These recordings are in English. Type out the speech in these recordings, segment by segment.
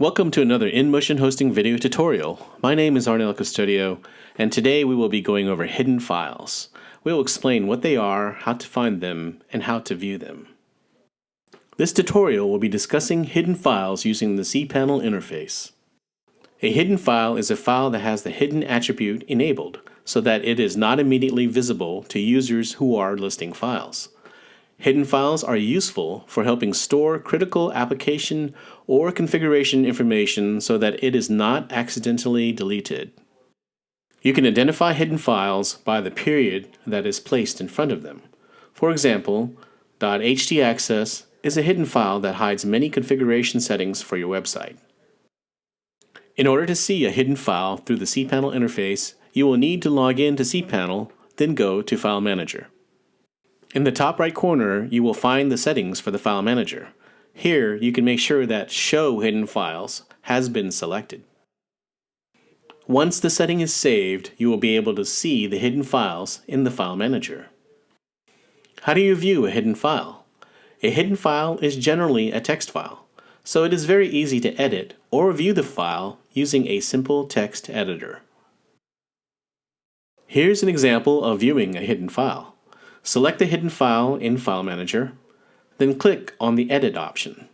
Welcome to another InMotion Hosting video tutorial. My name is Arnel Custodio, and today we will be going over hidden files. We will explain what they are, how to find them, and how to view them. This tutorial will be discussing hidden files using the cPanel interface. A hidden file is a file that has the hidden attribute enabled, so that it is not immediately visible to users who are listing files. Hidden files are useful for helping store critical application or configuration information so that it is not accidentally deleted. You can identify hidden files by the period that is placed in front of them. For example, htaccess is a hidden file that hides many configuration settings for your website. In order to see a hidden file through the cPanel interface, you will need to log in to cPanel, then go to File Manager. In the top right corner, you will find the settings for the File Manager. Here, you can make sure that Show Hidden Files has been selected. Once the setting is saved, you will be able to see the hidden files in the File Manager. How do you view a hidden file? A hidden file is generally a text file, so it is very easy to edit or view the file using a simple text editor. Here's an example of viewing a hidden file. Select the hidden file in File Manager, then click on the Edit option.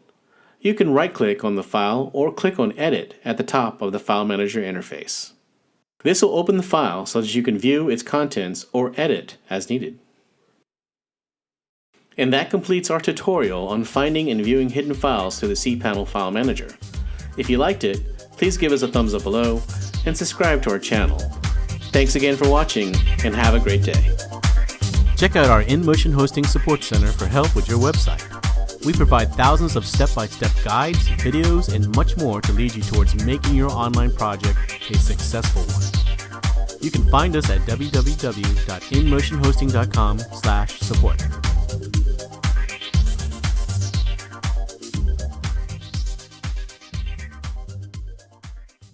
You can right-click on the file or click on Edit at the top of the File Manager interface. This will open the file so that you can view its contents or edit as needed. And that completes our tutorial on finding and viewing hidden files through the cPanel File Manager. If you liked it, please give us a thumbs up below and subscribe to our channel. Thanks again for watching and have a great day. Check out our InMotion Hosting Support Center for help with your website. We provide thousands of step-by-step guides, videos, and much more to lead you towards making your online project a successful one. You can find us at www.inmotionhosting.com/support.